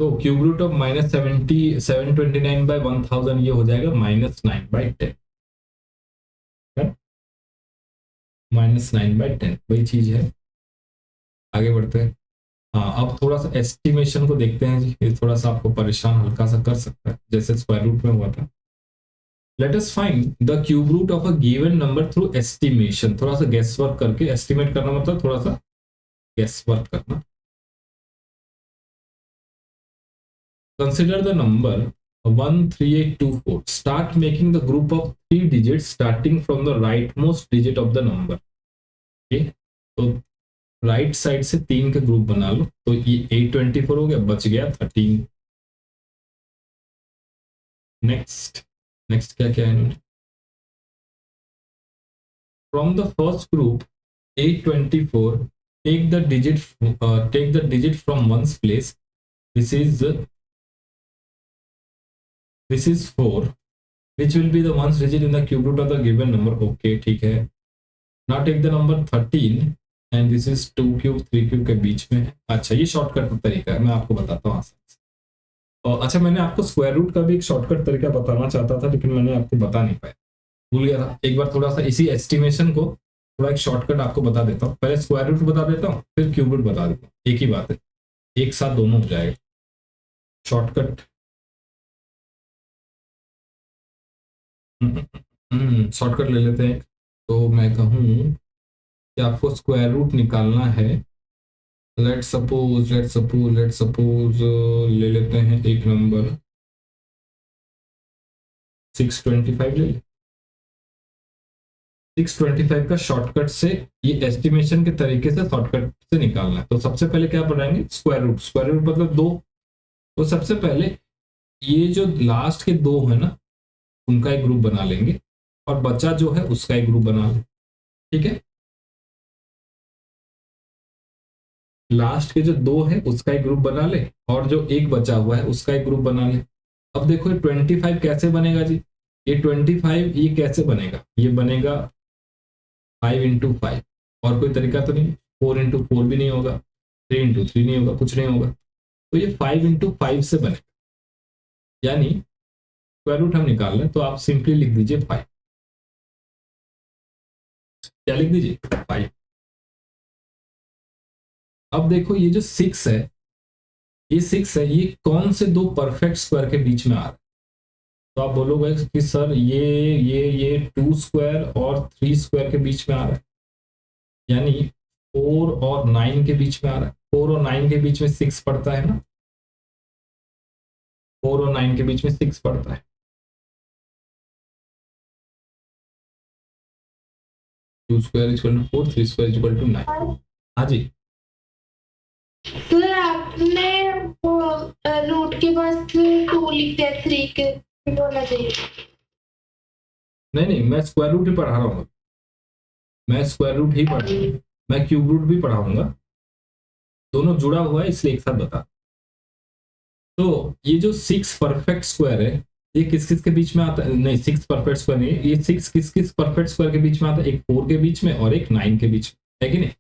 तो cube root of -729/1000 ये हो जाएगा -9/10, -9/10 वही चीज है। आगे बढ़ते हैं। हाँ, अब थोड़ा सा एस्टिमेशन को देखते हैं जी, ये थोड़ा सा आपको परेशान हल्का सा कर सकता है, जैसे स्क्वायर रूट में हुआ था। Let us find the cube root of a given number through estimation. थोड़ा सा गेस वर्क करके, एस्टिमेट करना मतलब थोड़ा सा गेस वर्क करना। Consider the number 13824, start making the group of 3 digits starting from the rightmost digit of the number। Okay, तो right side से 3 के ग्रुप बना लो। तो ये 824 हो गया, बच गया 13। नेक्स्ट, नेक्स्ट क्या क्या है इन्होंने। From the first group 824, take the digit from one's place। this is this is 4, which will be the one's digit in the cube root of the given number। okay, ठीक है। now take the number 13 and this is 2 cube 3 cube के बीच में है। अच्छा, ये shortcut तरीका है, मैं आपको बताता हूँ आसान से। और अच्छा, मैंने आपको स्क्वायर रूट का भी एक शॉर्टकट तरीका बताना चाहता था, लेकिन मैंने आपको बता नहीं पाया, भूल गया था। एक बार थोड़ा सा इसी एस्टिमेशन को थोड़ा एक शॉर्टकट आपको बता देता हूँ। पहले स्क्वायर रूट बता देता हूँ, फिर क्यूब रूट बता देता हूँ, एक ही बात है, एक साथ दोनों हो जाएगा। शॉर्टकट शॉर्टकट ले लेते हैं। तो मैं कहूँ कि आपको स्क्वायर रूट निकालना है। लेट सपोज ले लेते हैं एक नंबर 625 ले लें। 625 का शॉर्टकट से ये एस्टिमेशन के तरीके से शॉर्टकट से निकालना है। तो सबसे पहले क्या बनाएंगे, स्क्वायर रूट। स्क्वायर रूट मतलब 2। तो सबसे पहले ये जो लास्ट के 2 है ना, उनका एक ग्रुप बना लेंगे, और बचा जो है उसका एक ग्रुप बना लें। ठीक है, लास्ट के जो 2 है उसका एक ग्रुप बना ले, और जो एक बचा हुआ है उसका एक ग्रुप बना ले। अब देखो ये 25 कैसे बनेगा जी। ये 25 ये कैसे बनेगा, ये बनेगा 5 × 5। और कोई तरीका तो नहीं। 4 × 4 भी नहीं होगा, 3 × 3 नहीं होगा, कुछ नहीं होगा। तो ये 5 × 5 से बनेगा। यानी स्क्वायर रूट हम निकाल लें, तो आप सिंपली लिख दीजिए 5। क्या लिख दीजिए, 5। अब देखो ये जो 6 है, ये 6 है, ये कौन से 2 परफेक्ट स्क्वायर के बीच में आ रहा है। तो आप बोलोगे कि सर ये 2 स्क्वायर और 3 स्क्वायर के बीच में आ रहा है, यानी 4 और 9 के बीच में आ रहा है। 4 और 9 के बीच में 6 पड़ता है ना, 4 और 9 के बीच में 6 पड़ता है। Two square equal to 4, 3 square equal to 9। हाँ जी, सर आपने वो रूट के पास 2 लिख दिया, 3 के होना चाहिए। नहीं नहीं, मैं स्क्वायर रूट ही पढ़ा रहा हूँ, मैं स्क्वायर रूट ही पढ़ रहा हूँ, मैं क्यूब रूट भी पढ़ाऊंगा। दोनों जुड़ा हुआ है, इसलिए एक साथ बता। तो ये जो 6 परफेक्ट स्क्वायर है, ये किस किस के बीच में आता है। नहीं, 6 परफेक्ट स्क्वायर नहीं, ये 6 किस किस परफेक्ट स्क्वायर के बीच में आता है। एक 4 के बीच में और एक 9 के बीच में, है कि नहीं।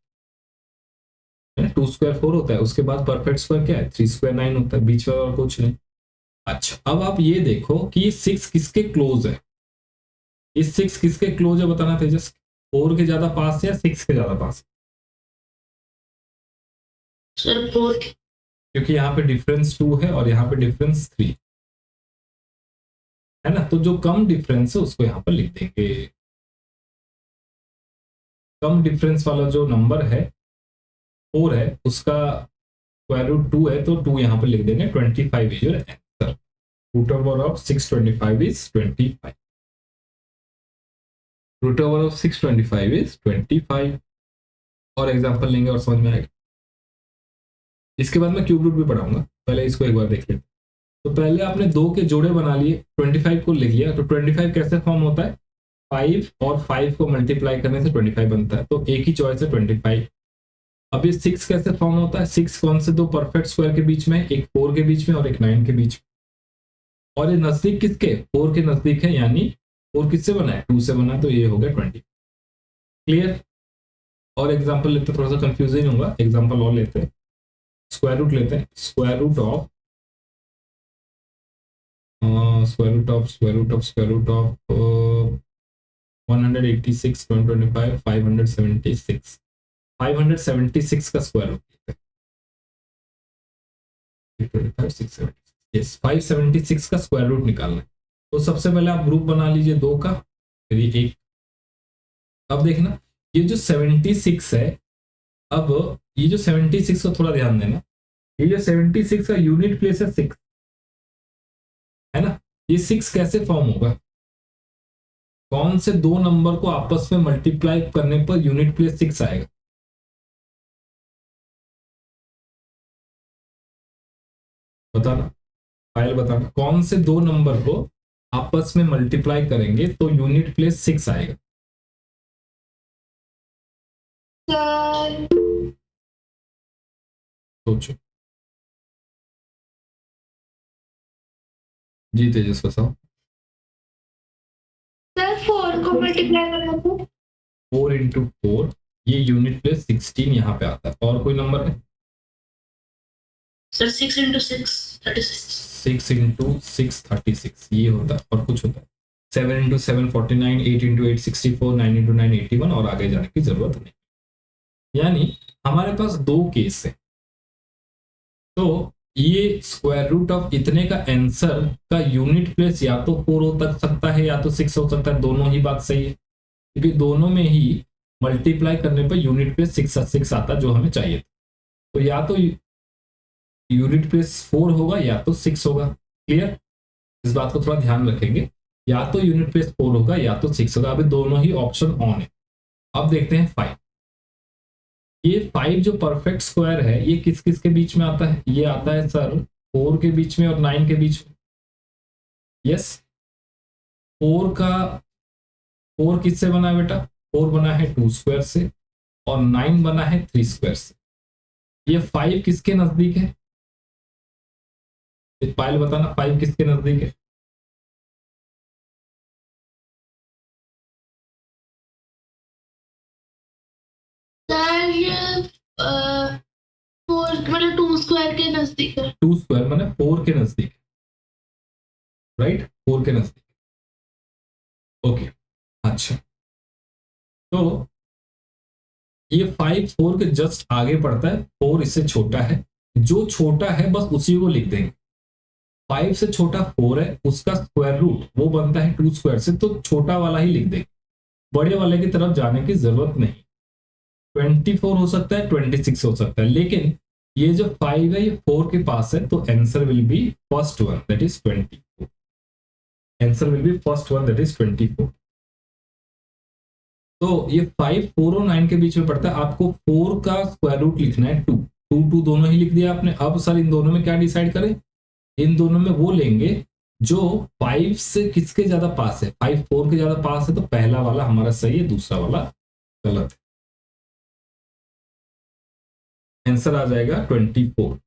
2 स्क्वायर 4 होता है, उसके बाद परफेक्ट स्क्वायर क्या है, 3 स्क्वायर 9 होता है, बीच में और कुछ नहीं। अच्छा, अब आप ये देखो कि ये 6 किसके क्लोज है। ये 6 किसके क्लोज है बताना तेजस। 4 के ज्यादा पास है या 6 के ज्यादा पास। सर 4। क्योंकि यहाँ पे डिफरेंस 2 है और यहाँ पे डिफरेंस 3 है ना। तो जो कम डिफरेंस है उसको यहाँ पर लिख देंगे। कम डिफरेंस वाला जो नंबर है 4 है, उसका स्क्वायर रूट 2 है, तो 2 यहाँ पर लिख देंगे। 25 is your answer. Root over of 625 is 25। Root over of 625 is 25। और एग्जांपल लेंगे और समझ में आएगा। इसके बाद मैं क्यूब रूट भी पढ़ाऊंगा, पहले इसको एक बार देख लेते। तो पहले आपने 2 के जोड़े बना लिए, 25 को लिख लिया। तो 25 कैसे फॉर्म होता है, 5 और 5 को मल्टीप्लाई करने से 25 बनता है, तो एक ही चॉइस है 25। अब ये 6 कैसे फॉर्म होता है, 6 कौन से 2 परफेक्ट स्क्वायर के बीच में, एक 4 के बीच में और एक 9 के बीच में। और ये नजदीक किसके, 4 के नजदीक है, यानी 4 किससे बना है, 2 से बना, तो ये हो गया 20। क्लियर। और एग्जाम्पल लेते, थोड़ा सा कंफ्यूजिंग होगा, एग्जाम्पल और लेते हैं। स्क्वायर रूट लेते हैं। Square root of square root of 186, 125, 576, 576 का स्क्वायर रूट, 576 का स्क्वायर रूट निकालना है। तो सबसे पहले आप ग्रुप बना लीजिए 2 का, फिर ये 1। अब देखना ये जो 76 है, अब ये जो 76 को थोड़ा ध्यान देना, ये जो 76 का यूनिट प्लेस है 6, है ना। ये 6 कैसे फॉर्म होगा, कौन से दो नंबर को आपस में मल्टीप्लाई करने पर यूनिट प्लेस 6 आएगा? बताना, फाइल बताना, कौन से दो नंबर को आपस में मल्टीप्लाई करेंगे तो यूनिट प्लेस 6 आएगा? सर सोचो जी, तेजस बताओ। सर 4 को मल्टीप्लाई करना था। 4 इंटू 4, ये यूनिट प्लेस 16 यहाँ पे आता है। और कोई नंबर है सर? 6 into 6 36। 6 इंटू 6 36, ये होता है। और कुछ होता है 7 इंटू 7 49, 8 इंटू 8 64, 9 इंटू 9 81, और आगे जाने की जरूरत नहीं। यानी हमारे पास 2 केस है। तो ये स्क्वायर रूट ऑफ इतने का आंसर का यूनिट प्लेस या तो 4 हो सकता है या तो 6 हो सकता है। दोनों ही बात सही है, क्योंकि दोनों में ही मल्टीप्लाई करने पर यूनिट प्लेस 6 आता जो हमें चाहिए था। तो या तो यूनिट प्लेस 4 होगा या तो 6 होगा। क्लियर? इस बात को थोड़ा ध्यान रखेंगे, या तो यूनिट प्लेस 4 होगा या तो 6 होगा। अभी दोनों ही ऑप्शन ऑन है। अब देखते हैं 5। ये 5 जो परफेक्ट स्क्वायर है, ये किस किस के बीच में आता है? ये आता है सर 4 के बीच में और 9 के बीच में। यस, 4 किससे बना है बेटा? 4 बना है 2 स्क्वायर से, और 9 बना है 3 स्क्वायर से। ये 5 किसके नजदीक है? पायल बताना, 5 किसके नजदीक है? सर 4 मतलब 2 स्क्वायर के नजदीक है। 2 स्क्वायर माने 4 के नजदीक, राइट? 4 के नजदीक। ओके, अच्छा। तो ये 5 4 के जस्ट आगे पड़ता है, 4 इससे छोटा है। जो छोटा है बस उसी को लिख देंगे। 5 से छोटा 4 है, उसका स्क्वायर रूट वो बनता है 2 स्क्वायर से, तो छोटा वाला ही लिख देंगे। बड़े वाले की तरफ जाने की जरूरत नहीं। 24 हो सकता है, 26 हो सकता है, लेकिन ये जो 5 है ये 4 के पास है, तो answer will be first one, that is 24। Answer will be first one, that is 24। तो ये 5 4 और 9 के बीच में पड़ता है। आपको 4 का स्क्वायर रूट लिखना है 2, 2 2 दोनों ही लिख दिया आपने। अब सर इन दोनों में क्या डिसाइड करें? इन दोनों में वो लेंगे जो 5 से किसके ज्यादा पास है। 5 4 के ज्यादा पास है, तो पहला वाला हमारा सही है, दूसरा वाला गलत है। आंसर आ जाएगा 24।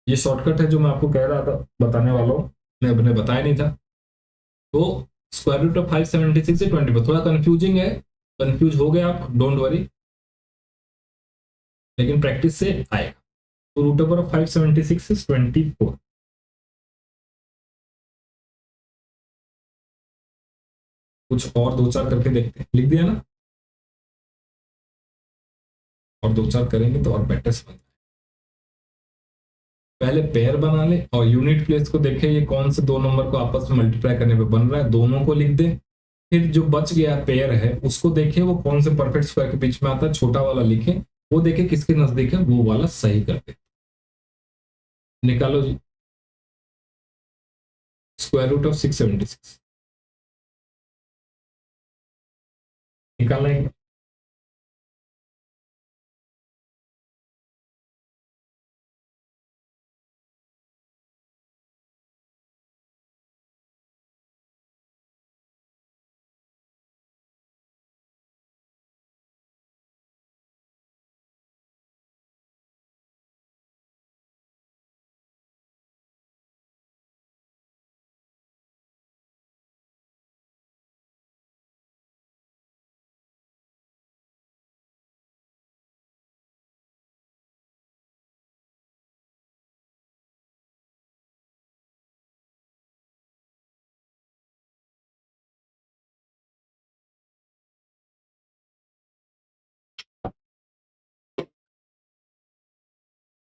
ये शॉर्टकट है जो मैं आपको कह रहा था, बताने वाला हूं, मैं अपने बताया नहीं था। तो स्क्वायर रूट ऑफ 576 से 24 थोड़ा कंफ्यूजिंग है, कंफ्यूज हो गए आप, डोंट वरी, लेकिन प्रैक्टिस से आएगा। तो रूट ओवर ऑफ 576 इज 24। कुछ और 2 4 करके देखते हैं, लिख दिया ना? और 2 4 करेंगे तो और बेटर समझ आएगा। पहले पेयर बना ले और यूनिट प्लेस को देखे, ये कौन से दो नंबर को आपस में मल्टीप्लाई करने पे बन रहा है, दोनों को लिख दे। फिर जो बच गया पेयर है उसको देखे वो कौन से परफेक्ट स्क्वायर के बीच में आता है, छोटा वाला लिखे, वो देखे किसके नजदीक है, वो वाला सही करते। निकालो जी, स्क्वायर रूट ऑफ 676 निकालना है।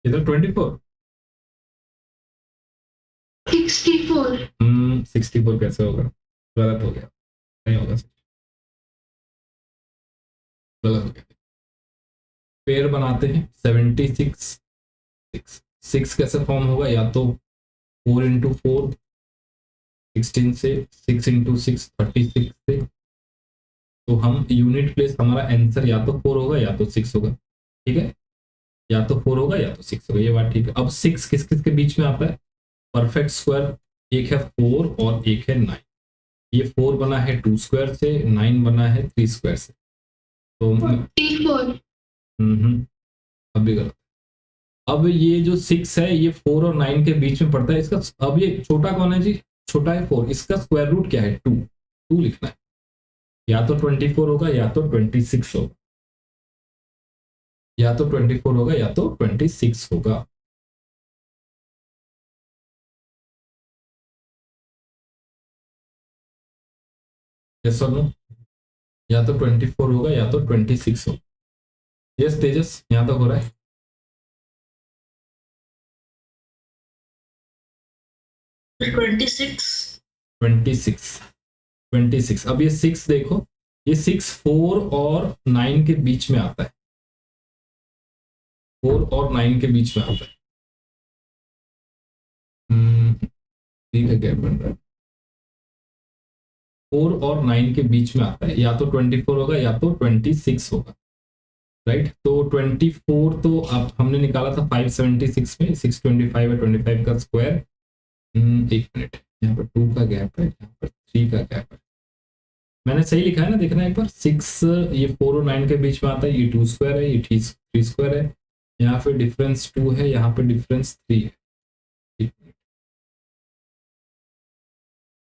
इधर 24। 64। 64 कैसे होगा? गलत हो गया, नहीं होगा, गलत हो गया। पेयर बनाते हैं 76 6। 6 कैसे फॉर्म होगा? या तो 4 इंटू 4 16 से, 6 इंटू 6 36 से। तो हम यूनिट प्लेस, हमारा आंसर या तो 4 होगा या तो 6 होगा, ठीक है? या तो 4 होगा या तो 6 होगा, ये बात ठीक है। अब 6 किस किस के बीच में आता है? परफेक्ट स्क्वायर, एक है 4 और एक है 9। ये 4 बना है 2 स्क्वायर से, 9 बना है 3 स्क्वायर से। तो 44। अब भी गलत। अब ये जो 6 है ये 4 और 9 के बीच में पड़ता है इसका। अब ये छोटा कौन है जी? छोटा है 4, इसका स्क्वायर रूट क्या है? 2। 2 लिखना है। या तो 24 होगा या तो 26 होगा, या तो 24 होगा या तो 26 होगा। यस और नो? या तो 24 होगा या तो 26 होगा। यस तेजस, यहां तक हो रहा है? 26। 26। 26। अब ये 6 देखो, ये 6 4 और 9 के बीच में आता है। 4 और 9 के बीच में आता है। ठीक है, गैप बन रहा है। 4 और 9 के बीच में आता है, या तो 24 होगा या तो 26 होगा, राइट? तो 24 तो अब हमने निकाला था 576 में, 625 है, 25 का स्क्वायर। एक मिनट, यहाँ पर 2 का गैप है, यहाँ पर 3 का गैप है। मैंने सही लिखा है ना? देखना एक बार। 6 ये 4 और 9 के बीच में आता है, ये 2 स्क्वायर है, ये 3 स्क्वायर है। यहाँ पे डिफरेंस 2 है, यहाँ पे डिफरेंस 3 है। एक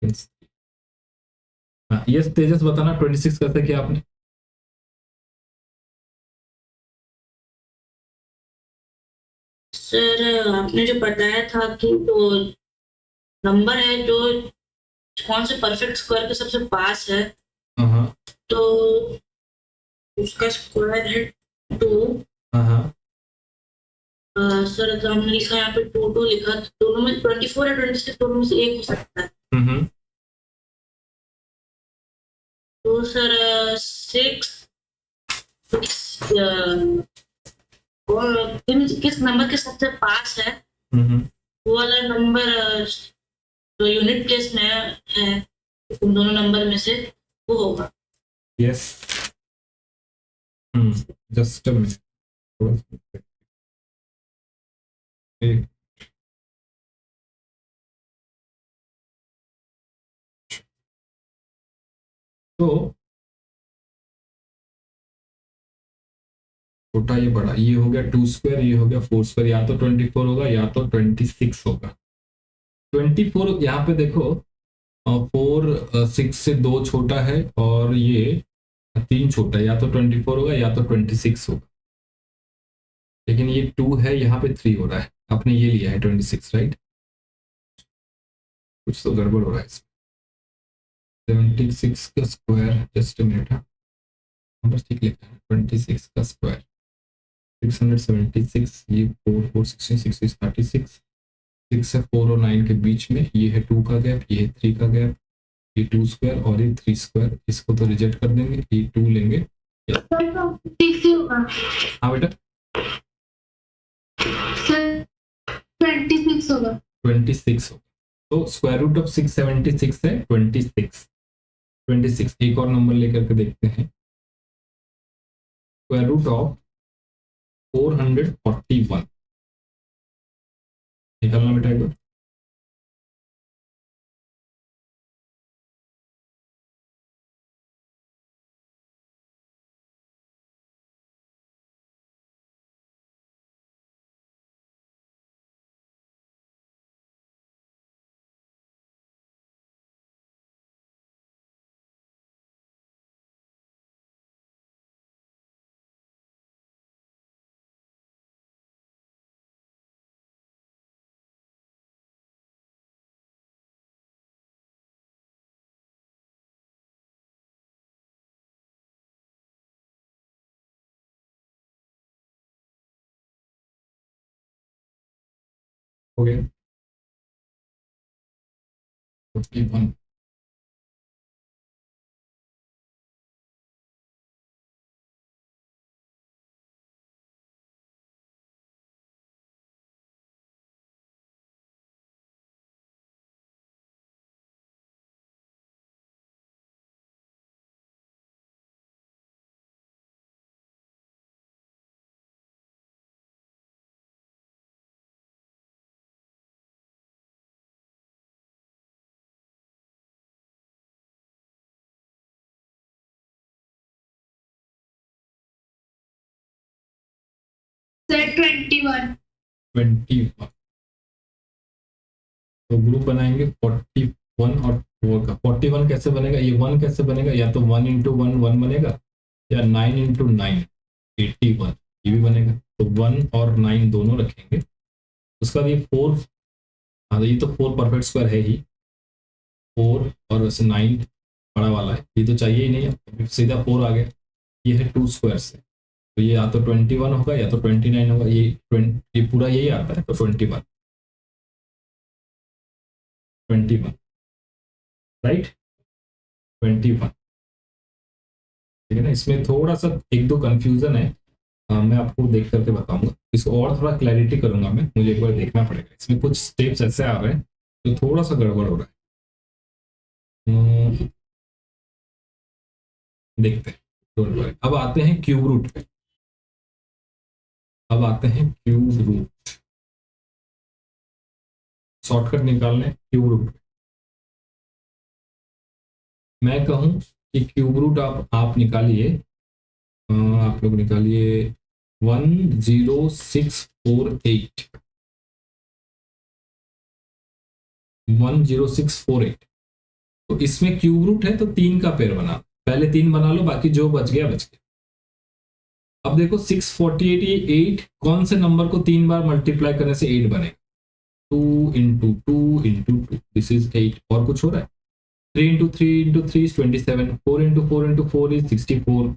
मिनट, हाँ यस तेजस बताना 26 कैसे किया आपने? सर आपने जो बताया था कि जो नंबर है जो कौन से परफेक्ट स्क्वायर के सबसे पास है, हाँ तो उसका स्क्वायर है 2। हाँ। सर तो हमने लिखा यहाँ पे 2 लिखा, तो दोनों में 24 या 26 दोनों में से एक हो सकता है। तो सर 6 और किस नंबर के सबसे पास है वो वाला नंबर जो यूनिट प्लेस में है उन दोनों नंबर में से वो होगा। यस। Just a minute. तो छोटा ये बड़ा, ये हो गया 2 स्क्वायर, ये हो गया 4 स्क्वायर। या तो 24 होगा या तो 26 होगा। 24 यहाँ पे देखो, 4 6 से 2 छोटा है और ये 3 छोटा है। या तो 24 होगा या तो 26 होगा। लेकिन ये 2 है, यहाँ पे 3 हो रहा है। आपने ये लिया है 26, राइट? कुछ तो गड़बड़ हो रहा है इसमें। 76 का square, just a minute, number ठीक लिखा है। 26 का स्क्वायर 676, ये 4 4 16 6 36। 6 है 4 और 9 के बीच में, ये है 2 का गैप, ये है 3 का गैप, ये 2 स्क्वायर और ये 3 स्क्वायर। इसको तो रिजेक्ट कर देंगे, ये 2 लेंगे। हाँ बेटा, सर 26 होगा। 26 होगा। तो स्क्वायर रूट ऑफ 676 है 26। 26 एक और नंबर लेकर के देखते हैं। स्क्वायर रूट ऑफ 441 निकलना बेटा एक बार। हो गया 41। सर 21। 21 तो ग्रुप बनाएंगे 41 और 4 का। 41 कैसे बनेगा, ये 1 कैसे बनेगा, या तो 1 इंटू 1 1 बनेगा, या 9 इंटू 9 81 ये भी बनेगा। तो 1 और 9 दोनों रखेंगे। उसका ये 4, हाँ ये तो 4 परफेक्ट स्क्वायर है ही, 4 और वैसे 9 बड़ा वाला है, ये तो चाहिए ही नहीं है, सीधा 4 आ गया। ये है 2 स्क्वायर से, तो ये या तो 21 होगा या तो 29 होगा, ये 20, ये पूरा यही आता है, तो 21 21 राइट 21। ठीक है ना, इसमें थोड़ा सा एक दो कंफ्यूजन है, मैं आपको देख करके बताऊंगा, इसको और थोड़ा क्लैरिटी करूंगा मैं, मुझे एक बार देखना पड़ेगा, इसमें कुछ स्टेप्स ऐसे आ रहे हैं तो थोड़ा सा गड़बड़ हो रहा है। देखते हैं, डोंट वरी। अब आते हैं क्यूब रूट पे, अब आते हैं क्यूब रूट, शॉर्टकट निकालने क्यूब रूट पे। मैं कहूं कि क्यूब रूट आप निकालिए, आप लोग निकालिए 10648, 10648। तो इसमें क्यूब रूट है तो 3 का पेयर बना, पहले 3 बना लो, बाकी जो बच गया बच गया। अब देखो 648, ये 8 कौन से नंबर को 3 बार मल्टीप्लाई करने से 8 बनेगा, 2 इंटू 2 इंटू 2, दिस इज 8। और कुछ हो रहा है, 3 into 3 into 3 is 27, 4 into 4 into 4 is 64,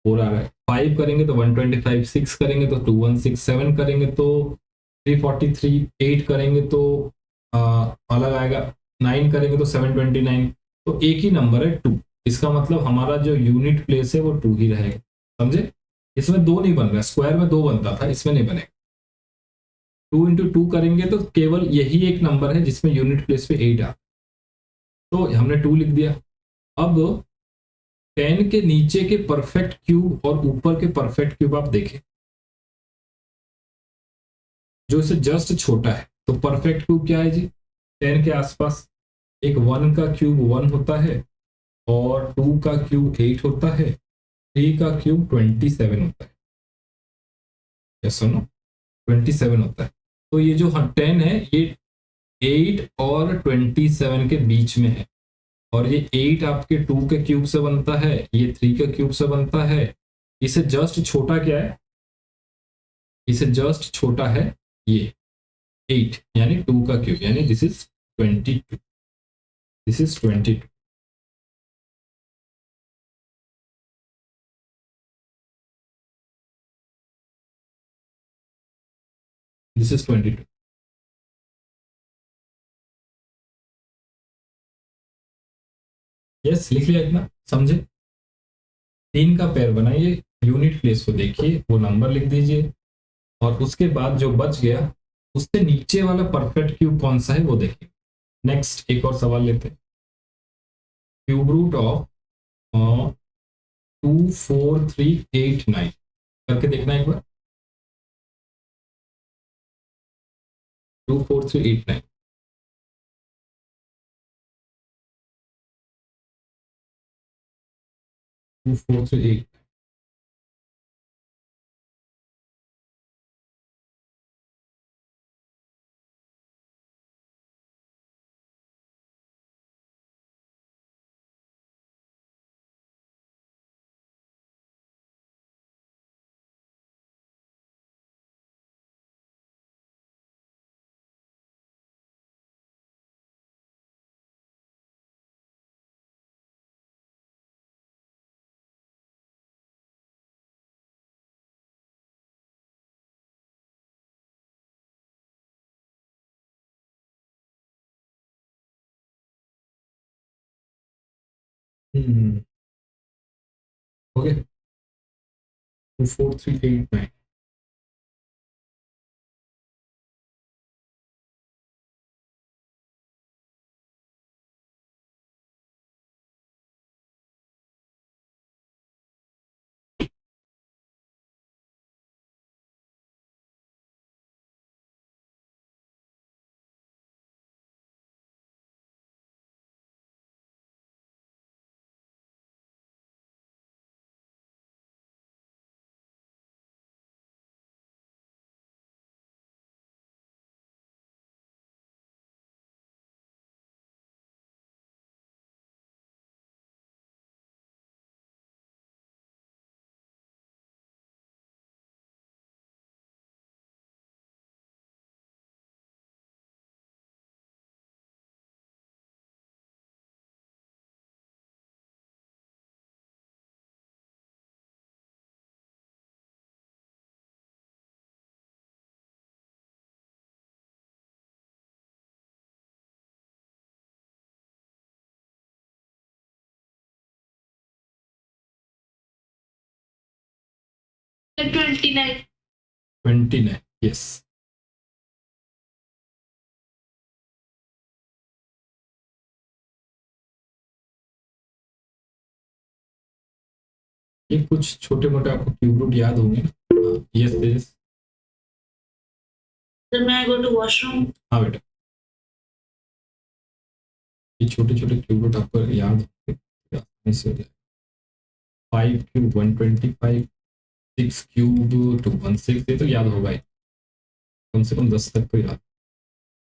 4 आ रहा है। 5 करेंगे तो 125, 6 करेंगे तो 216, 7 करेंगे तो 343, 8 करेंगे तो अलग आएगा, 9 करेंगे तो 729। तो एक ही नंबर है 2, इसका मतलब हमारा जो यूनिट प्लेस है वो 2 ही रहेगा, समझे। इसमें 2 नहीं बन रहा, स्क्वायर में 2 बनता था, इसमें नहीं बनेगा। 2 इंटू 2 करेंगे तो केवल यही एक नंबर है जिसमें यूनिट प्लेस पे 8 आता, तो हमने 2 लिख दिया। अब 10 के नीचे के परफेक्ट क्यूब और ऊपर के परफेक्ट क्यूब आप देखें, जो इसे जस्ट छोटा है, तो परफेक्ट क्यूब क्या है जी, 10 के आसपास एक 1 का क्यूब 1 होता है, और 2 का क्यूब 8 होता है, 3 का क्यूब 27 होता है, यस और नो, 27 होता है। तो ये जो 10 है ये 8 और 27 के बीच में है, और ये 8 आपके 2 के क्यूब से बनता है, ये 3 के क्यूब से बनता है। इसे जस्ट छोटा क्या है, इसे जस्ट छोटा है ये 8, यानी 2 का क्यूब, यानी this is 22, this is 22। This is 22। Yes, लिख लिया इतना, समझे। 3 का पेयर बनाइए, यूनिट प्लेस को देखिए, वो नंबर लिख दीजिए, और उसके बाद जो बच गया उससे नीचे वाला परफेक्ट क्यूब कौन सा है वो देखिए। नेक्स्ट एक और सवाल लेते हैं, क्यूब रूट ऑफ 24389 करके देखना एक बार, 24389। Two four three eight okay 24389 29. 29 yes ये कुछ छोटे मोटे आपको क्यूब रूट याद होंगे ना यस यस सर मैं गो टू वॉशरूम। हाँ बेटा ये छोटे छोटे क्यूब रूट आपको याद होंगे आसानी से हो जाए 5 क्यूब 125 6 क्यूब 216 ये तो याद होगा ही कम से कम 10 तक तो याद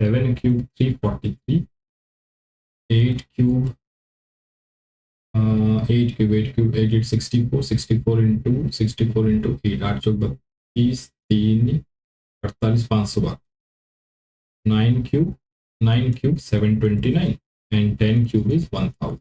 7 cube 343 8 cube 8 8 64 64 into 64 into 8 8 Chowk 32 3 48 512 9 cube 729 and 10 cube is 1000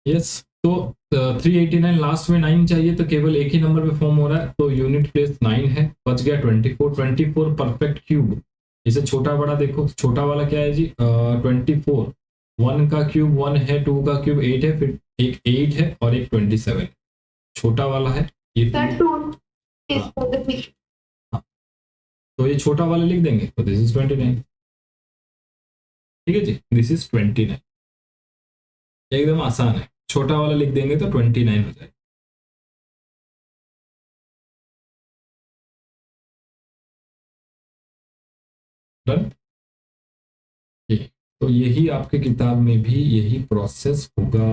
yes तो 389 लास्ट में 9 चाहिए तो केवल एक ही नंबर पे फॉर्म हो रहा है तो यूनिट प्लेस 9 है बच गया 24 परफेक्ट क्यूब इसे छोटा बड़ा देखो छोटा वाला क्या है जी 24 1 का क्यूब 1 है 2 का क्यूब 8 है फिर एक 8 है और एक 27 छोटा वाला है ये Sir, 2 is for the big. तो ये छोटा वाला लिख देंगे तो दिस इज 29 ठीक है जी दिस इज 29 एकदम आसान है छोटा वाला लिख देंगे तो 29 हो जाएगा डन तो यही आपके किताब में भी यही प्रोसेस होगा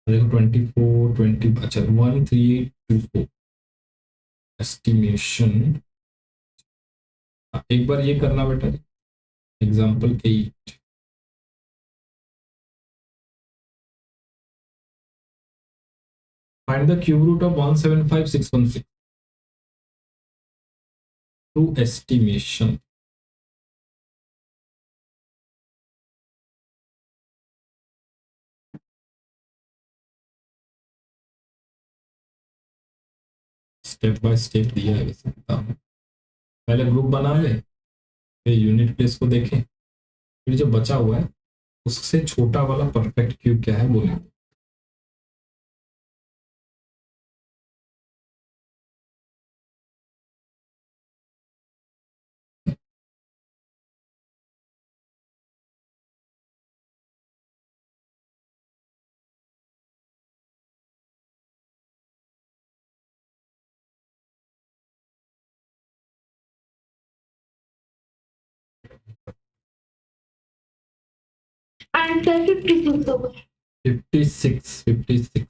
देखो 24 20 अच्छा 1324 एस्टिमेशन एक बार ये करना बेटा example 8 find the cube root of 175616 through estimation step by step दिया है वैसे किताब में पहले ग्रुप बना ले फिर यूनिट प्लेस को देखें फिर जो बचा हुआ है उससे छोटा वाला परफेक्ट क्यूब क्या है बोलेंगे Answer 56 होगा. 56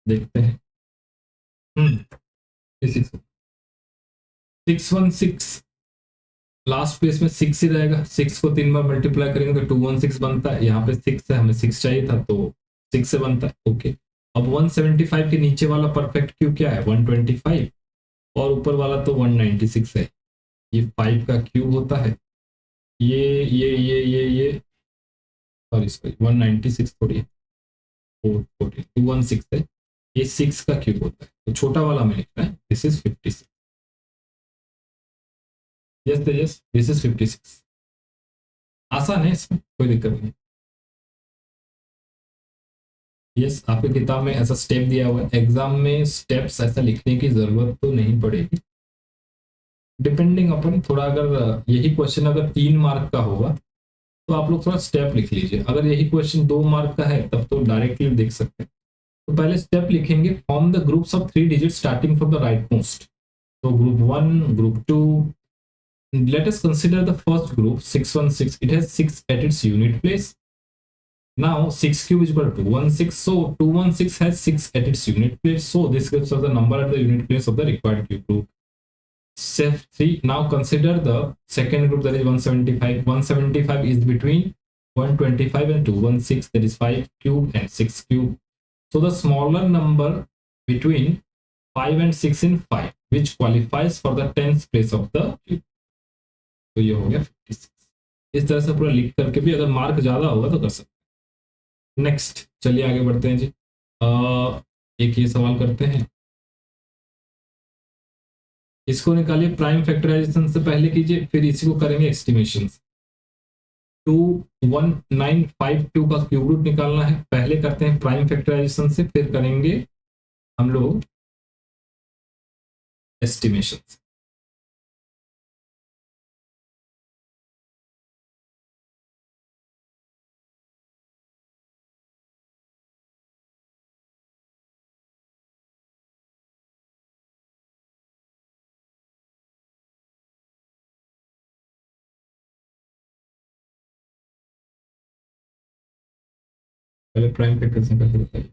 देखते हैं 56 616 लास्ट प्लेस में 6 ही रहेगा 6 को 3 बार मल्टीप्लाई करेंगे तो 216 बनता है यहाँ पे 6 है हमें 6 चाहिए था तो 6 से बनता है ओके अब 175 के नीचे वाला परफेक्ट क्यूब क्या है 125 और ऊपर वाला तो 196 है ये 5 का क्यूब होता है ये सॉरी 196 थोड़ी है 216 है ये 6 का क्यूब होता है तो छोटा वाला में लिखना है this is 56 yes this is 56 आसान है इसमें कोई दिक्कत नहीं यस, आपकी किताब में ऐसा स्टेप दिया हुआ है, एग्जाम में स्टेप्स ऐसा लिखने की जरूरत तो नहीं पड़ेगी, डिपेंडिंग अपन थोड़ा, अगर यही क्वेश्चन अगर 3 मार्क का होगा तो आप लोग थोड़ा स्टेप लिख लीजिए, अगर यही क्वेश्चन 2 मार्क का है तब तो डायरेक्टली देख सकते हैं। तो पहले स्टेप लिखेंगे, form the groups of 3 digit starting from the right most. तो group 1, group 2, let us consider the first group 616, it has 6 at its unit place. Now 6 cube is equal to 216, so 216 has 6 at its unit place, so this gives us the number at the unit place of the required cube root. Step 3, now consider the second group, that is 175. 175 is between 125 and 216, that is 5 cube and 6 cube. So the smaller number between 5 and 6 in 5, which qualifies for the tens place of the cube. तो ये हो गया 56। इस तरह से पूरा लिख करके भी अगर मार्क ज्यादा होगा तो कर सकते हैं। नेक्स्ट चलिए आगे बढ़ते हैं जी। एक ये सवाल करते हैं, इसको निकालिए, प्राइम फैक्टराइजेशन से पहले कीजिए, फिर इसी को करेंगे एस्टिमेशन। 21952 का क्यूब रूट निकालना है, पहले करते हैं प्राइम फैक्टराइजेशन से, फिर करेंगे हम लोग एस्टिमेशन। पहले प्राइम फैक्टराइजेशन करके बताइए।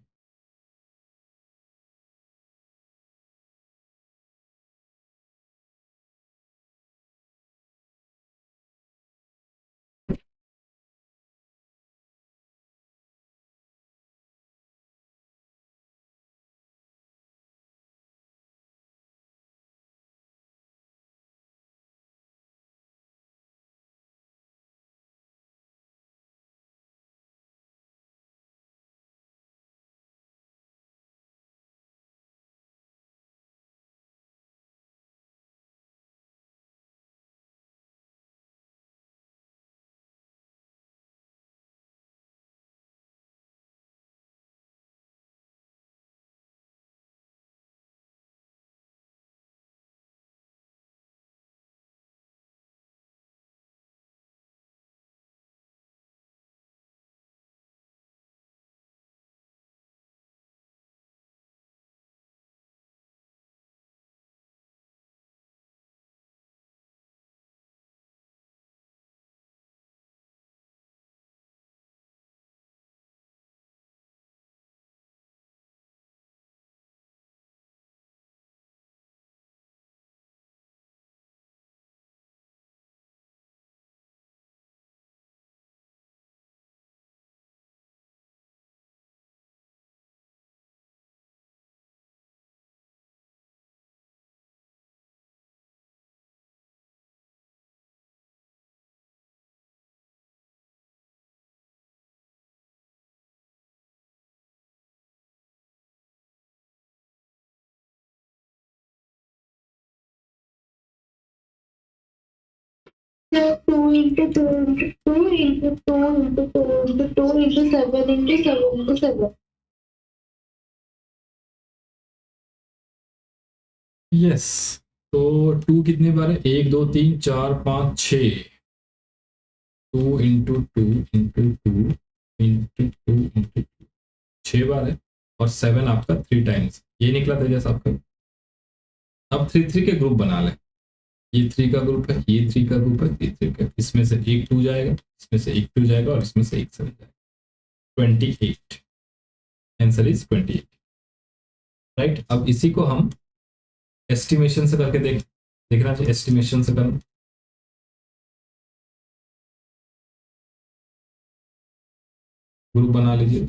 So 2 into 2 into 2 into 2 into 2 into 2 into 7 into 7 into 7. Yes, तो 2 कितनी बार है, 1 2 3 4 5 6, 2 इंटू 2 इंटू 2 इंटू 2 इंटू 2, 6 बार है, और 7 आपका 3 टाइम्स, ये निकला था जैसा आपका। अब 3 3 के ग्रुप बना लें, ये 3 का ग्रुप है, ये 3 का ग्रुप है, ये 3 का, इसमें से एक 2 जाएगा, इसमें से एक 2 जाएगा, और इसमें से एक 7 जाएगा, 28। Answer is 28, right. अब इसी को हम एस्टिमेशन से करके देखना चाहिए, एस्टिमेशन से करना। ग्रुप बना लीजिए,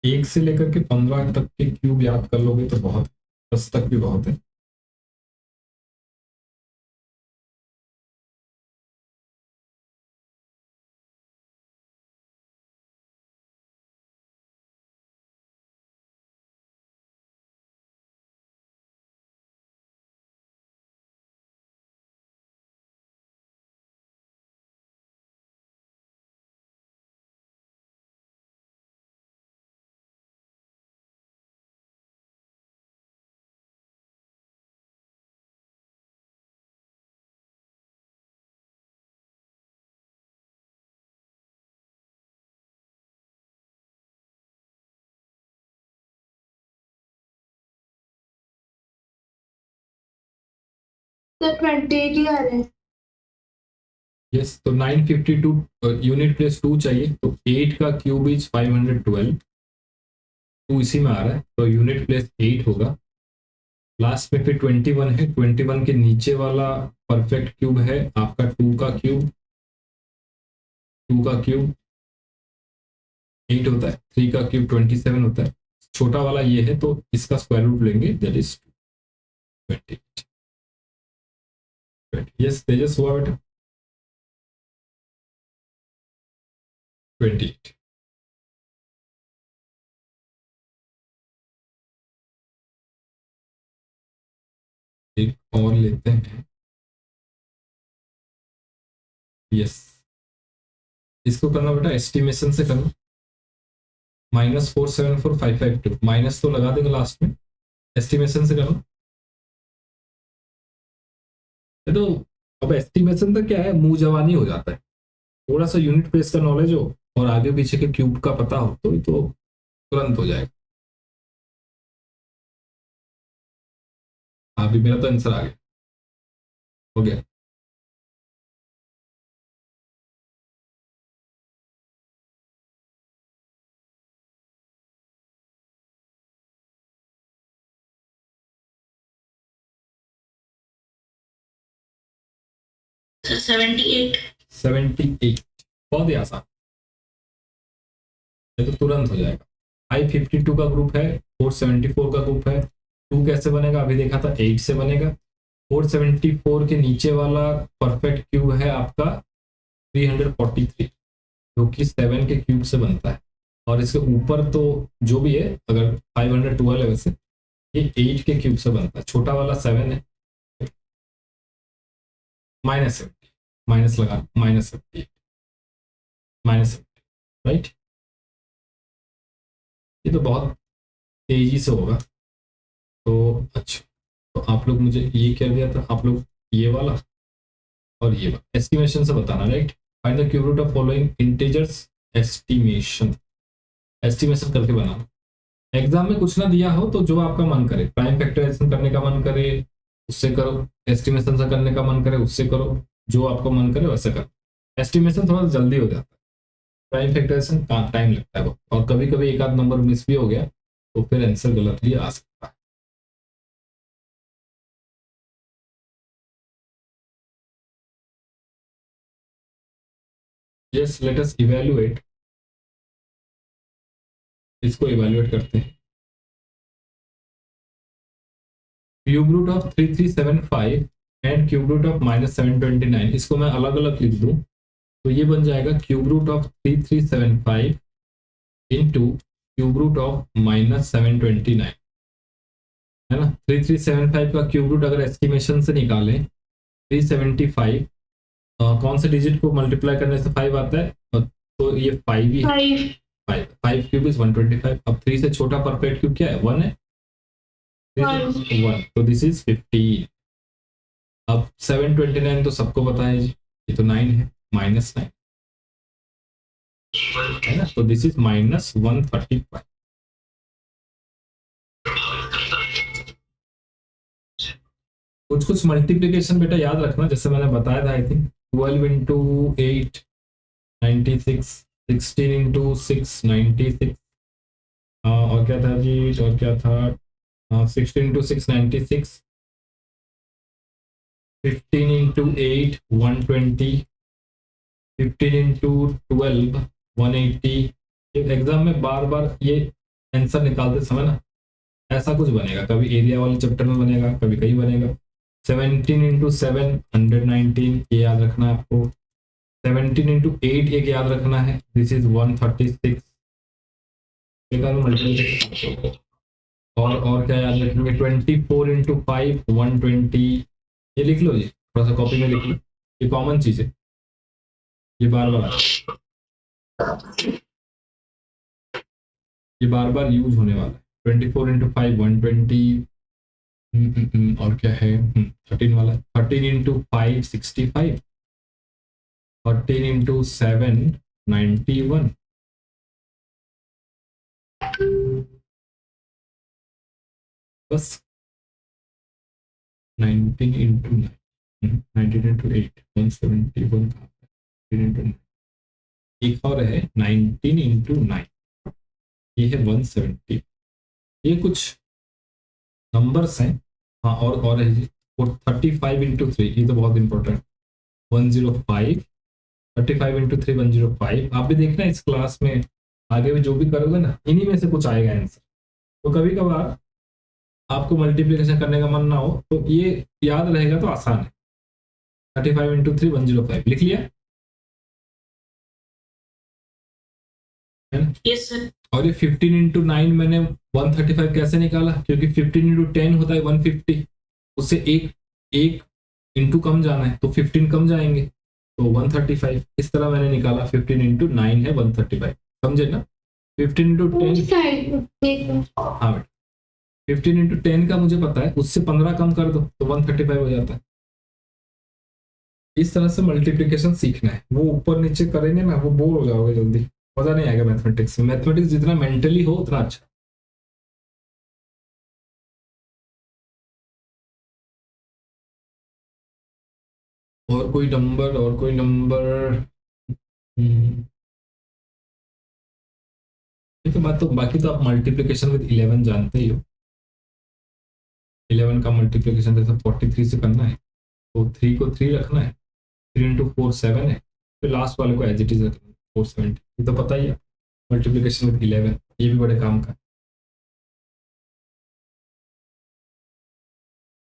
1 से लेकर के 15 तक के क्यूब याद कर लोगे तो बहुत, 10 तक भी बहुत है। तो 28 ही आ रहे हैं। यस, तो 952 यूनिट प्लेस 2 चाहिए, तो 8 का क्यूब इज 512, 2 इसी में आ रहा है, तो यूनिट प्लेस 8 होगा। लास्ट में फिर 21 है, 21 के नीचे वाला परफेक्ट क्यूब है आपका 2 का क्यूब, 2 का क्यूब 8 होता है, 3 का क्यूब 27 होता है, छोटा वाला ये है तो इसका स्क्वायर रूट लेंगे, दैट इज 28। यस तेजस, हुआ बेटा 28। एक और लेते हैं। यस, इसको करना बेटा एस्टिमेशन से करना, -474552, माइनस तो लगा देंगे लास्ट में, एस्टिमेशन से करना। तो अब एस्टिमेशन तो क्या है, मुंह जवानी हो जाता है, थोड़ा सा यूनिट प्लेस का नॉलेज हो और आगे पीछे के क्यूब का पता हो तो ये तो तुरंत हो जाएगा। अभी मेरा तो आंसर आ गया, हो गया। सर 78। 78 बहुत ही आसान, ये तो तुरंत हो जाएगा। 552 का ग्रुप है, 474 का ग्रुप है, 2 कैसे बनेगा अभी देखा था, 8 से बनेगा। 474 के नीचे वाला परफेक्ट क्यूब है आपका 343, जो कि 7 के क्यूब से बनता है, और इसके ऊपर तो जो भी है, अगर 512 है वैसे, ये 8 के क्यूब से बनता है, छोटा वाला 7 है, -70, माइनस लगा, -78, -70, राइट। ये तो बहुत तेजी से होगा, तो अच्छा, तो आप लोग मुझे ये क्या दिया था आप लोग, ये वाला और ये वाला एस्टिमेशन से बताना, right. Find the cube root of following integers, estimation, estimation करके बनाना। एग्जाम में कुछ ना दिया हो तो जो आपका मन करे, प्राइम फैक्टराइजेशन करने का मन करे उससे करो, एस्टिमेशन से करने का मन करे उससे करो, जो आपको मन करे वैसे करो। एस्टिमेशन थोड़ा जल्दी हो जाता है, प्राइम फैक्टराइजेशन टाइम लगता है बहुत, और कभी कभी एक आध नंबर मिस भी हो गया तो फिर आंसर गलत भी आ सकता है। यस, लेट अस इवैल्यूएट, इसको इवैल्यूएट करते हैं। Cube root of 3375 and cube root of -729, इसको मैं अलग अलग लिख दूं तो ये बन जाएगा cube root of 3375 into cube root of -729, है ना। 3375 का क्यूब रूट अगर एस्टिमेशन से निकालें, 375 कौन से डिजिट को मल्टीप्लाई करने से 5 आता है, तो ये 5 ही है, 5 क्यूब इज 125। अब 3 से छोटा परफेक्ट क्यूब क्या है, 1 है, 1, तो दिस इज 15। अब 729 तो सबको पता है जी, ये तो 9 है, -9 है ना, तो दिस इज -135। कुछ कुछ मल्टीप्लीकेशन बेटा याद रखना, जैसे मैंने बताया था, आई थिंक 12 इंटू 8 96, 16 इंटू 6 96, और क्या था जी, और क्या था, 16 इंटू 6 96, 15 इंटू 8 120, 15 इंटू 12 180। एग्जाम में बार बार ये आंसर निकालते समय ना ऐसा कुछ बनेगा, कभी एरिया वाले चैप्टर में बनेगा, कभी कहीं बनेगा। 17 इंटू 7 119, ये याद रखना है आपको। 17 इंटू 8 एक याद रखना है, दिस इज 136। और क्या याद रखेंगे, 24 इंटू 5 120, ये लिख लो जी, थोड़ा सा कॉपी में लिख लो, ये कॉमन चीज है, ये बार बार यूज होने वाला है। 24 इंटू 5 120, और क्या है 13 वाला, 13 इंटू 5 65, 13 इंटू 7 91, बस 19 इंटू 9, 19 इंटू 8 171, 13 इंटू 9, एक और है 19 इंटू 9, ये है 170। ये कुछ नंबर्स हैं। हाँ, और है जी, और 35 इंटू 3, ये तो बहुत इंपॉर्टेंट, 105, 35 इंटू 3 105। आप भी देखना इस क्लास में आगे भी जो भी करोगे ना, इन्हीं में से कुछ आएगा आंसर। तो कभी कभार आपको मल्टीप्लिकेशन करने का मन ना हो तो ये याद रहेगा तो आसान है। 35 इंटू 3 105 लिख लिया है ना? Yes sir. और ये 15 इंटू 9 मैंने 135 कैसे निकाला, क्योंकि 15 इंटू 10 होता है 150, उससे एक इंटू कम जाना है तो 15 कम जाएंगे तो 135, इस तरह मैंने निकाला। 15 इंटू 9 है 135, समझे ना? 15 इंटू 10, हाँ बेटा 15 इंटू 10 का मुझे पता है, उससे 15 कम कर दो तो 135 हो जाता है। इस तरह से मल्टीप्लिकेशन सीखना है, वो ऊपर नीचे करेंगे ना वो बोर हो जाओगे जल्दी, मजा नहीं आएगा मैथमेटिक्स में। मैथमेटिक्स जितना मेंटली हो उतना अच्छा। और कोई नंबर तो बाकी तो आप मल्टीप्लिकेशन विद 11 जानते ही हो। 11 का मल्टीप्लिकेशन जैसे 43 से करना है तो 3 को 3 रखना है, 3 इंटू 4 7 है, फिर लास्ट वाले को एज इट इज रखना है 470, ये तो पता ही है। मल्टीप्लिकेशन विद 11 ये भी बड़े काम का।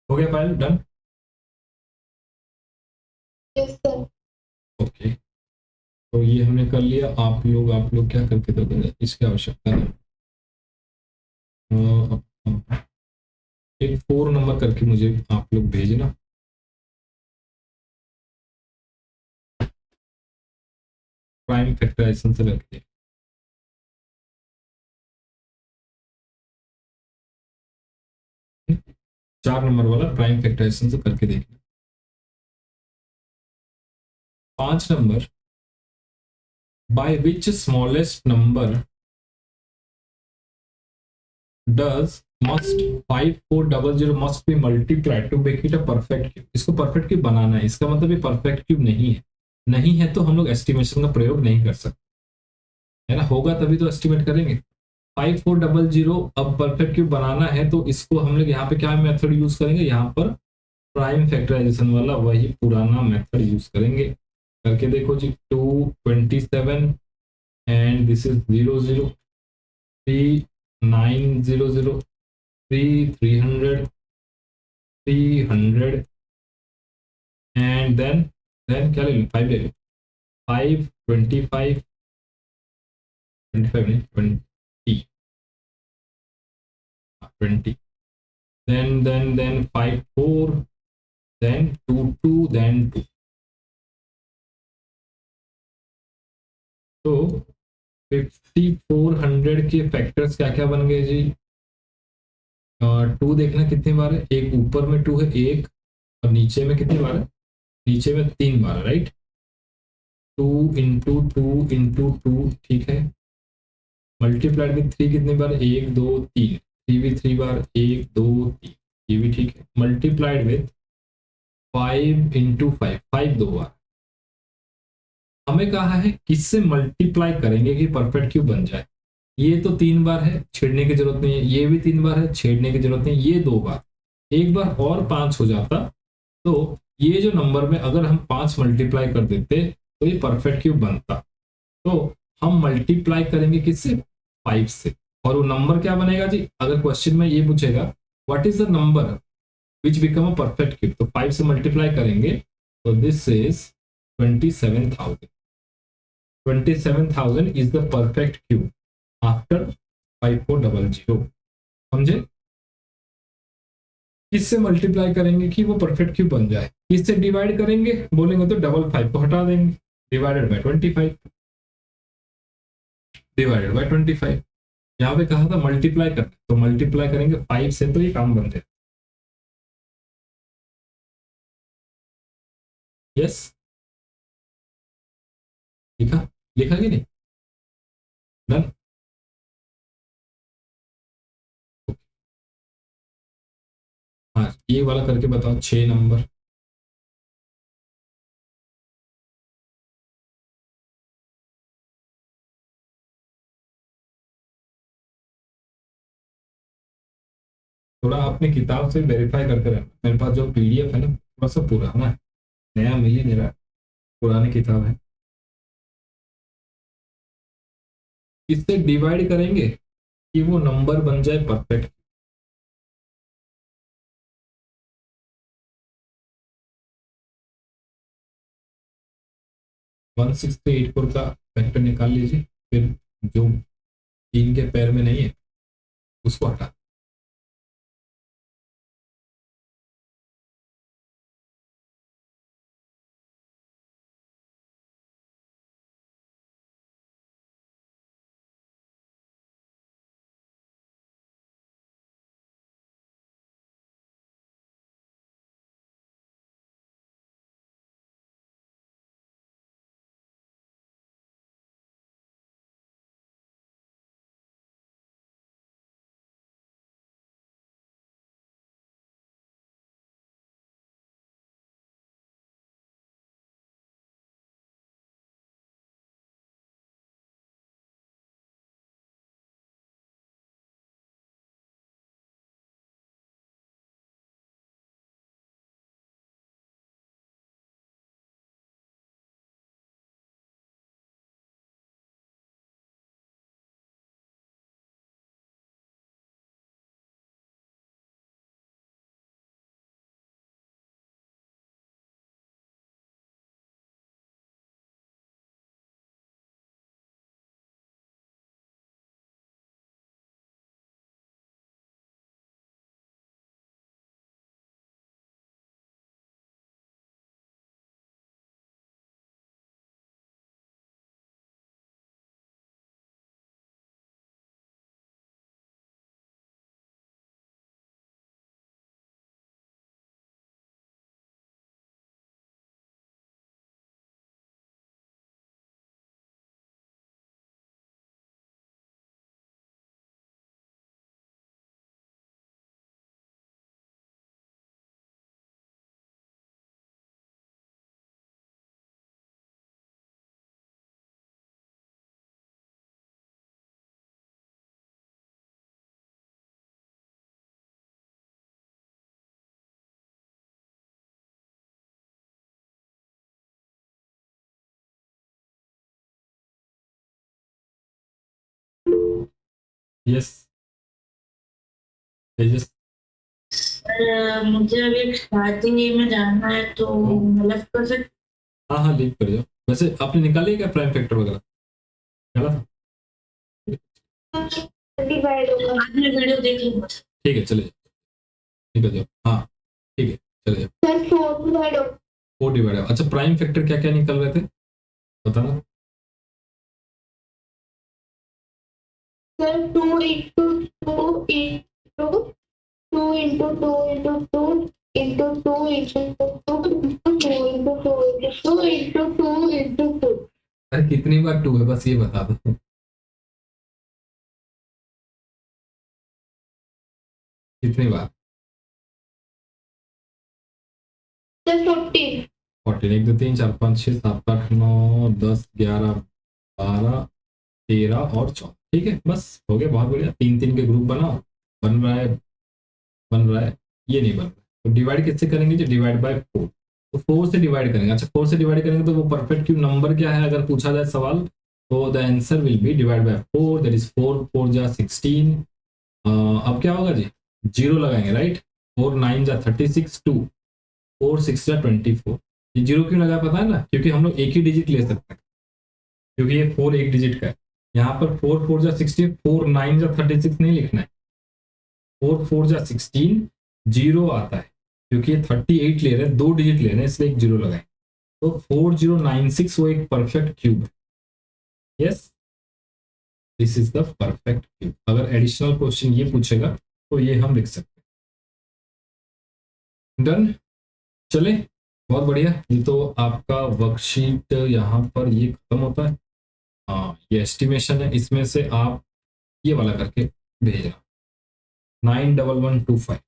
हो गया file done? Yes sir. Okay, तो ये हमने कर लिया। आप लोग क्या करके दोगे, इसकी आवश्यकता नहीं। एक 4 नंबर करके मुझे आप लोग भेजना, प्राइम फैक्टराइजेशन से करके। चार नंबर वाला प्राइम फैक्टराइजेशन से करके देखना। 5 number, by which smallest number does must 5400 must be multiplied to make it a perfect cube। इसको परफेक्ट क्यूब बनाना है, इसका मतलब ये परफेक्ट क्यूब नहीं है तो हम लोग एस्टिमेशन का प्रयोग नहीं कर सकते, है ना? होगा तभी तो एस्टिमेट करेंगे। 5400 अब परफेक्ट क्यूब बनाना है तो इसको हम लोग यहाँ पे क्या मेथड यूज करेंगे, यहाँ पर प्राइम फैक्टराइजेशन वाला वही पुराना मेथड यूज करेंगे। करके देखो जी, 227 and this is 00, 3 900, 3 300, 300 and then क्या ले लो, 5 ले लो, 5 25 25 नहीं 20 then 5 4 then 2 2 then 2। तो 5400 के फैक्टर्स क्या क्या बन गए जी? 2 देखना कितनी बार है, एक ऊपर में 2 है एक, और नीचे में कितनी बार है, नीचे में 3 बार, राइट? 2 इंटू 2 इंटू 2, ठीक है। मल्टीप्लाइड विथ 3 कितनी बार, 1 2 3, 3 भी 3 बार, 1 2 3, ये भी ठीक है। मल्टीप्लाइड विथ 5 इंटू 5, 5 2 बार। हमें कहा है किससे मल्टीप्लाई करेंगे कि परफेक्ट क्यूब बन जाए। ये तो 3 बार है, छेड़ने की जरूरत नहीं है, ये भी 3 बार है, छेड़ने की जरूरत नहीं, ये 2 बार, एक बार और 5 हो जाता तो ये जो नंबर में अगर हम 5 मल्टीप्लाई कर देते तो ये परफेक्ट क्यूब बनता। तो हम मल्टीप्लाई करेंगे किससे, 5 से। और वो नंबर क्या बनेगा जी, अगर क्वेश्चन में ये पूछेगा what is the number which become a perfect cube, तो 5 से मल्टीप्लाई करेंगे तो this is 27,000। 27,000 is the perfect cube after 5400। समझे? किससे मल्टीप्लाई करेंगे कि वो परफेक्ट क्यूब बन जाए, किससे डिवाइड करेंगे बोलेंगे तो 55 को हटा देंगे, डिवाइडेड बाय 25, डिवाइडेड बाय 25। यहाँ पे कहा था मल्टीप्लाई करना, तो मल्टीप्लाई करेंगे 5 से तो ये काम बन जाए। यस, लिखा लिखा कि नहीं? डन। हाँ ये वाला करके बताओ 6 नंबर। थोड़ा अपनी किताब से वेरीफाई करके रहना, मेरे पास जो पीडीएफ है ना थोड़ा सा पुराना है, नया मिल ही नहीं रहा, पुरानी किताब है। इससे डिवाइड करेंगे कि वो नंबर बन जाए परफेक्ट। वन 6,384 का फैक्टर निकाल लीजिए, फिर जो 3 के पैर में नहीं है उसको हटा। यस तेजस, मुझे अभी शादी में जाना है तो मतलब कर सकते। हाँ हाँ लीव कर जाओ। वैसे आपने निकाली क्या प्राइम फैक्टर वगैरह निकाला था? डिवाइड होगा। बाद में वीडियो देख लूंगा। ठीक है चले जाओ, निकल जाओ। हाँ ठीक है चले जाओ। सर 4 डिवाइड होगा। 4 डिवाइड। अच्छा प्राइम फैक्टर क्या क्या निकल रहे थे बताना। Sir 2 into 2 into 2 into 2 into 2 into 2 into 2 into 2 into 2 into 2 into 2 into 2। अरे कितनी बार 2 है बस ये बता दो। कितनी बार? सर 14। 14, 1 2 3 4 5 6 7 8 9 10 11 12 13 और 14। ठीक है बस हो गया, बहुत बढ़िया। 3 3 के ग्रुप बनाओ, बन रहा है बन रहा है, ये नहीं बन रहा है तो डिवाइड किससे करेंगे? जो डिवाइड बाय 4, तो 4 से डिवाइड करेंगे। अच्छा 4 से डिवाइड करेंगे तो वो परफेक्ट क्यूब नंबर क्या है अगर पूछा जाए सवाल, तो the answer will be divide by 4, that is 4 4 जा 16। अब क्या होगा जी, जीरो लगाएंगे राइट। 4 9 जा 36, 2 4 6 जा 24। ये जीरो क्यों लगा पता है ना, क्योंकि हम लोग एक ही डिजिट ले सकते हैं, क्योंकि ये 4 एक डिजिट का है। यहाँ पर 4 4 जा 16, 4 9 जा 36 नहीं लिखना है, 4 4 जा 16 जीरो आता है, क्योंकि ये 38 ले रहे हैं, 2 डिजिट ले रहे हैं, इसलिए एक जीरो लगाएं। तो 4096 वो एक परफेक्ट क्यूब है। Yes, this is the perfect cube. अगर एडिशनल क्वेश्चन ये पूछेगा तो ये हम लिख सकते हैं। डन, चले, बहुत बढ़िया। ये तो आपका वर्कशीट यहाँ पर ये खत्म होता है। हाँ, ये एस्टिमेशन है, इसमें से आप ये वाला करके भेजना 91125।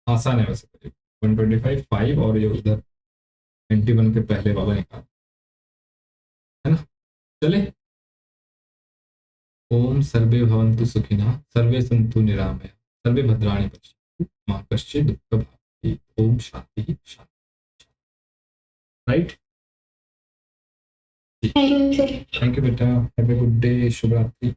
आसान है वैसे तो, 125 5 और ये उधर 91 के पहले वाला निकाल, है ना। चले, ओम सर्वे भवन्तु सुखिनः, सर्वे सन्तु निरामया, सर्वे भद्राणि पश्यन्तु मा कश्चित् दुःखभाग् भवेत्। ओम शांति शांति। Right, thank you sir. Thank you बेटा, हैव ए गुड डे, शुभ रात्रि।